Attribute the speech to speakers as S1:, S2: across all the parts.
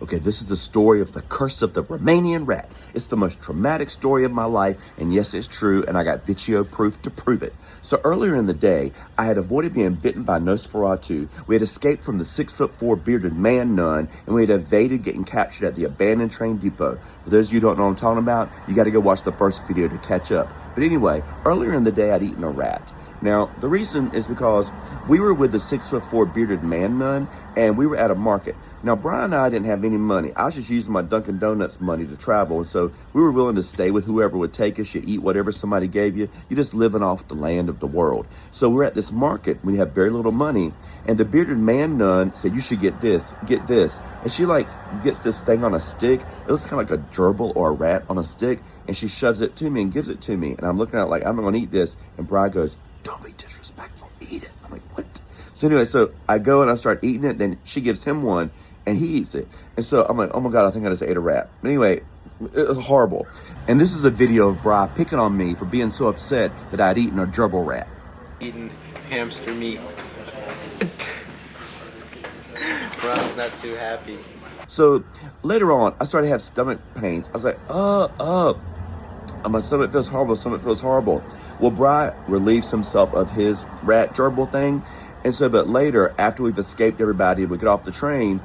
S1: Okay, this is the story of the curse of the Romanian rat. It's the most traumatic story of my life, and yes, it's true, and I got video proof to prove it. So earlier in the day, I had avoided being bitten by Nosferatu. We had escaped from the 6'4" bearded man nun, and we had evaded getting captured at the abandoned train depot. For those of you who don't know what I'm talking about, you got to go watch the first video to catch up. But anyway, earlier in the day, I'd eaten a rat. Now, the reason is because we were with the 6'4" bearded man nun, and we were at a market. Now, Brian and I didn't have any money. I was just using my Dunkin' Donuts money to travel, and so we were willing to stay with whoever would take us. You eat whatever somebody gave you. You're just living off the land of the world. So we're at this market. We have very little money, and the bearded man nun said, "You should get this, get this." And she gets this thing on a stick. It looks kind of like a gerbil or a rat on a stick, and she shoves it to me and gives it to me. And I'm looking at it like, I'm not going to eat this. And Brian goes, "Don't be disrespectful, eat it." I'm like, what? So anyway, so I go and I start eating it. Then she gives him one and he eats it. And so I'm like, oh my God, I think I just ate a rat. But anyway, it was horrible. And this is a video of Bri picking on me for being so upset that I'd eaten a gerbil rat.
S2: Eating hamster meat. Brian's not too happy.
S1: So later on, I started to have stomach pains. I was like, my stomach feels horrible, stomach feels horrible. Well, Bri relieves himself of his rat gerbil thing. And so, but later, after we've escaped everybody, we get off the train,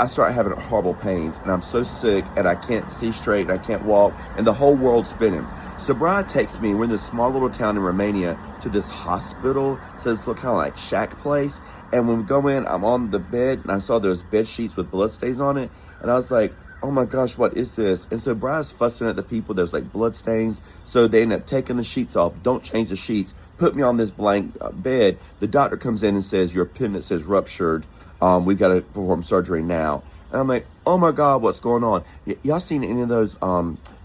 S1: I start having horrible pains. And I'm so sick, and I can't see straight, and I can't walk, and the whole world's spinning. So Brian takes me, we're in this small little town in Romania, to this hospital, so this little kind of like shack place. And when we go in, I'm on the bed, and I saw those bed sheets with blood stains on it. And I was like, oh my gosh, what is this? And so Brian's fussing at the people, there's like blood stains. So they end up taking the sheets off, don't change the sheets, put me on this blank bed. The doctor comes in and says, your appendix is ruptured. We've got to perform surgery now. And I'm like, oh my God, what's going on? Y'all seen any of those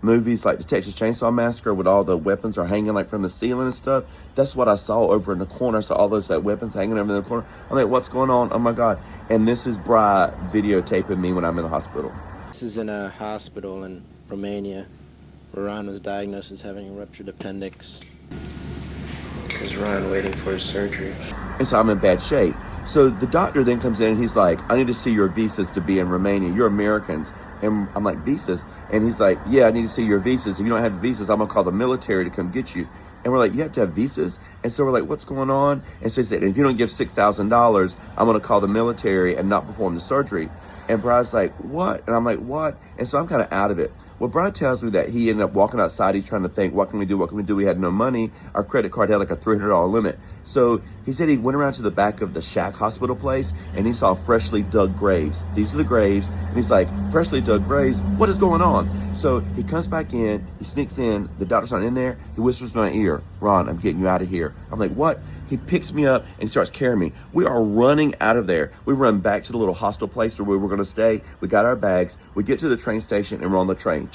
S1: movies like the Texas Chainsaw Massacre with all the weapons are hanging like from the ceiling and stuff? That's what I saw over in the corner. I saw all those weapons hanging over in the corner. I'm like, what's going on? Oh my God. And this is Bri videotaping me when I'm in the hospital.
S2: This is in a hospital in Romania where Ron was diagnosed as having a ruptured appendix. Is Ron waiting for his surgery?
S1: And so I'm in bad shape. So the doctor then comes in and he's like, I need to see your visas to be in Romania. You're Americans. And I'm like, visas? And he's like, yeah, I need to see your visas. If you don't have visas, I'm going to call the military to come get you. And we're like, you have to have visas? And so we're like, what's going on? And so he said, if you don't give $6,000, I'm going to call the military and not perform the surgery. And Brian's like, what? And I'm like, what? And so I'm kind of out of it. Well, Brian tells me that he ended up walking outside. He's trying to think, what can we do? What can we do? We had no money. Our credit card had like a $300 limit. So he said he went around to the back of the shack hospital place and he saw freshly dug graves. These are the graves. And he's like, freshly dug graves? What is going on? So he comes back in. He sneaks in. The doctor's not in there. He whispers in my ear, Ron, I'm getting you out of here. I'm like, what? He picks me up and starts carrying me. We are running out of there. We run back to the little hostel place where we were going to stay. We got our bags. We get to the train station and we're on the train,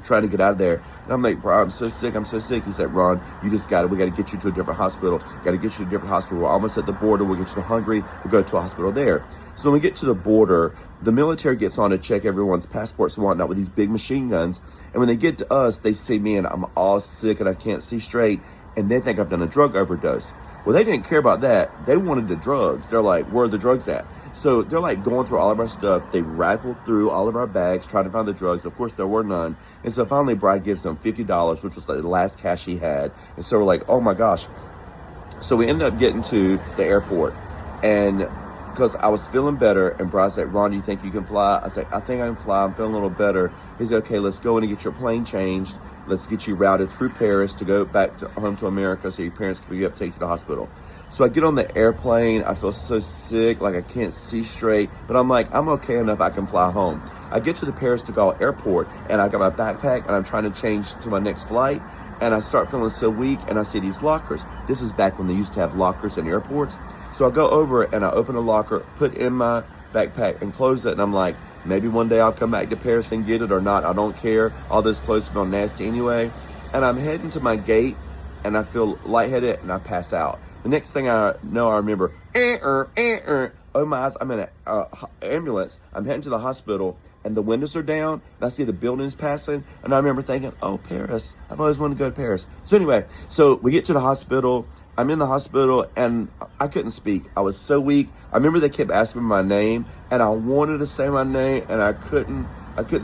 S1: trying to get out of there. And I'm like, bro, I'm so sick. I'm so sick. He said, Ron, you just got it. We got to get you to a different hospital. Got to get you to a different hospital. We're almost at the border. We'll get you to Hungary. We'll go to a hospital there. So when we get to the border, the military gets on to check everyone's passports and whatnot with these big machine guns. And when they get to us, they see me and I'm all sick and I can't see straight. And they think I've done a drug overdose. Well, they didn't care about that. They wanted the drugs. They're like, where are the drugs at? So they're like going through all of our stuff. They rifled through all of our bags, trying to find the drugs. Of course, there were none. And so finally, Brian gives them $50, which was like the last cash he had. And so we're like, oh my gosh. So we ended up getting to the airport. And because I was feeling better, and Brian said, Ron, do you think you can fly? I said, I think I can fly. I'm feeling a little better. He said, okay, let's go in and get your plane changed. Let's get you routed through Paris to go back to home to America so your parents can pick you up, take you to the hospital. So I get on the airplane. I feel so sick, like I can't see straight. But I'm like, I'm okay enough. I can fly home. I get to the Paris de Gaulle airport, and I got my backpack, and I'm trying to change to my next flight. And I start feeling so weak, and I see these lockers. This is back when they used to have lockers in airports. So I go over and I open a locker, put in my backpack, and close it. And I'm like, maybe one day I'll come back to Paris and get it or not. I don't care. All those clothes smell nasty anyway. And I'm heading to my gate, and I feel lightheaded, and I pass out. The next thing I know, I remember, oh my eyes, I'm in an ambulance. I'm heading to the hospital, and the windows are down, and I see the buildings passing, and I remember thinking, oh, Paris. I've always wanted to go to Paris. So anyway, so we get to the hospital. I'm in the hospital and I couldn't speak. I was so weak. I remember they kept asking me my name and I wanted to say my name and I couldn't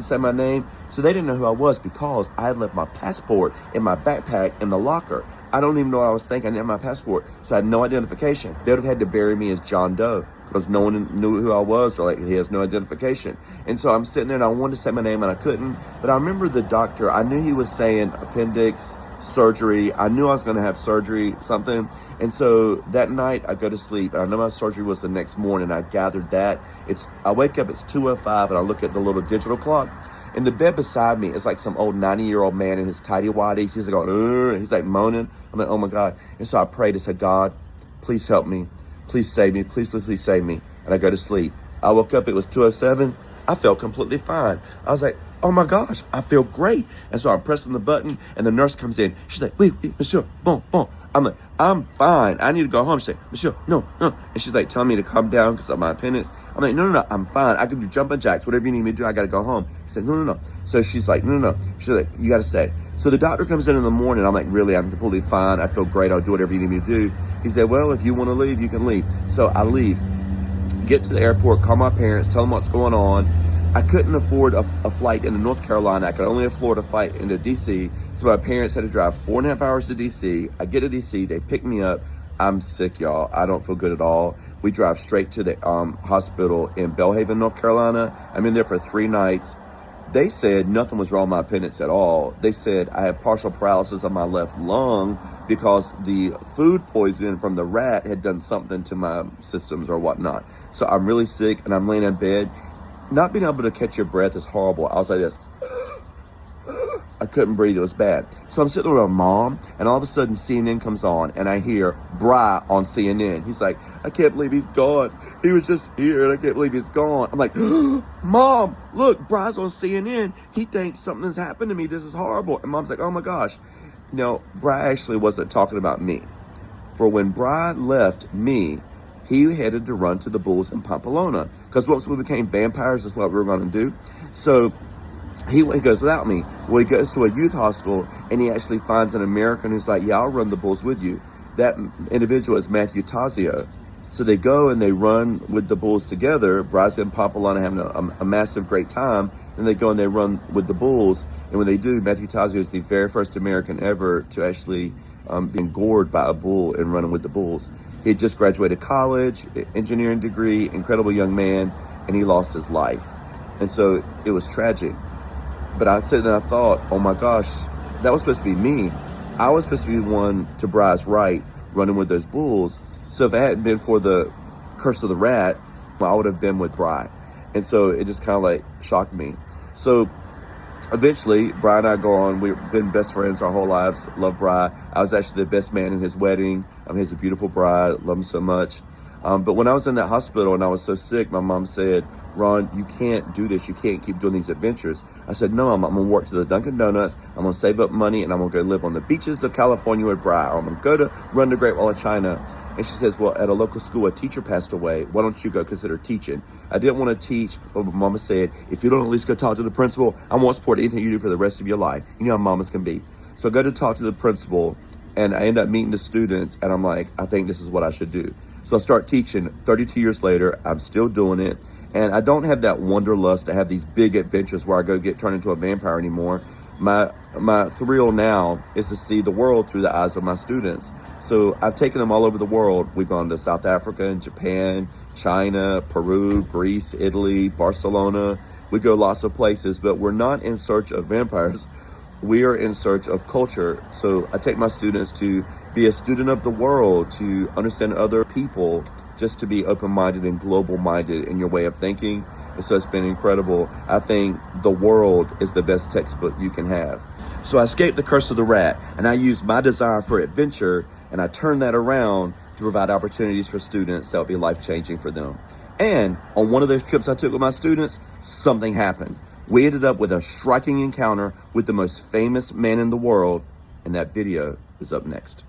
S1: say my name. So they didn't know who I was because I had left my passport in my backpack in the locker. I don't even know what I was thinking. I didn't have my passport. So I had no identification. They would have had to bury me as John Doe because no one knew who I was. So like, he has no identification. And so I'm sitting there and I wanted to say my name and I couldn't. But I remember the doctor, I knew he was saying appendix, surgery. I knew I was going to have surgery, something. And so that night I go to sleep and I know my surgery was the next morning. I gathered that. I wake up, it's 2:05 and I look at the little digital clock. In the bed beside me is like some old 90-year-old man in his tighty whities. He's like going, he's like moaning. I'm like, oh my God. And so I prayed and said, God, please help me. Please save me. Please, please, please save me. And I go to sleep. I woke up, it was 2:07. I felt completely fine. I was like, oh my gosh, I feel great. And so I'm pressing the button and the nurse comes in. She's like, wait, monsieur, bon. I'm like, I'm fine. I need to go home. She's like, monsieur, no. And she's like telling me to calm down because of my appendix. I'm like, no, I'm fine. I can do jumping jacks, whatever you need me to do. I got to go home. He said, no. So she's like, no. She's like, you got to stay. So the doctor comes in the morning. I'm like, really, I'm completely fine. I feel great. I'll do whatever you need me to do. He said, well, if you want to leave, you can leave. So I leave, get to the airport, call my parents, tell them what's going on. I couldn't afford a flight into North Carolina. I could only afford a flight into D.C. So my parents had to drive 4.5 hours to D.C. I get to D.C. They pick me up. I'm sick, y'all. I don't feel good at all. We drive straight to the hospital in Belhaven, North Carolina. I'm in there for 3 nights. They said nothing was wrong with my appendix at all. They said I had partial paralysis of my left lung because the food poisoning from the rat had done something to my systems or whatnot. So I'm really sick and I'm laying in bed. Not being able to catch your breath is horrible. I was like this. I couldn't breathe. It was bad. So I'm sitting there with my mom, and all of a sudden CNN comes on, and I hear Bry on CNN. He's like, I can't believe he's gone. He was just here, and I can't believe he's gone. I'm like, Mom, look, Bry's on CNN. He thinks something's happened to me. This is horrible. And Mom's like, oh my gosh. You know, Bry actually wasn't talking about me. For when Bry left me, he headed to run to the bulls in Pamplona. Because once we became vampires, that's what we were going to do. So he goes without me. Well, he goes to a youth hostel, and he actually finds an American who's like, yeah, I'll run the bulls with you. That individual is Matthew Tazio. So they go and they run with the bulls together. Bry's in Pamplona having a massive, great time. And they go and they run with the bulls. And when they do, Matthew Tazio is the very first American ever to actually be gored by a bull and running with the bulls. He had just graduated college, engineering degree, incredible young man, and he lost his life. And so it was tragic. But I said that I thought, oh my gosh, that was supposed to be me. I was supposed to be the one to Bry's right, running with those bulls. So if it hadn't been for the curse of the rat, I would have been with Bry. And so it just kind of like shocked me. So eventually, Bry and I go on. We've been best friends our whole lives. Love Bry. I was actually the best man in his wedding. He has a beautiful bride. Love him so much. But when I was in that hospital and I was so sick, my mom said, Ron, you can't do this. You can't keep doing these adventures. I said, no, I'm going to work to the Dunkin' Donuts. I'm going to save up money and I'm going to go live on the beaches of California with Bry. Or I'm going to go to run the Great Wall of China. And she says, well, at a local school, a teacher passed away. Why don't you go consider teaching? I didn't want to teach, but my mama said, if you don't at least go talk to the principal, I won't support anything you do for the rest of your life. You know how mamas can be. So I go to talk to the principal, and I end up meeting the students, and I'm like, I think this is what I should do. So I start teaching. 32 years later, I'm still doing it. And I don't have that wanderlust to have these big adventures where I go get turned into a vampire anymore. My thrill now is to see the world through the eyes of my students. So I've taken them all over the world. We've gone to South Africa and Japan, China, Peru, Greece, Italy, Barcelona. We go lots of places, but we're not in search of vampires. We are in search of culture. So I take my students to be a student of the world, to understand other people, just to be open-minded and global-minded in your way of thinking. And so it's been incredible. I think the world is the best textbook you can have. So I escaped the curse of the rat, and I used my desire for adventure, and I turned that around to provide opportunities for students that will be life-changing for them. And on one of those trips I took with my students, something happened. We ended up with a striking encounter with the most famous man in the world, and that video is up next.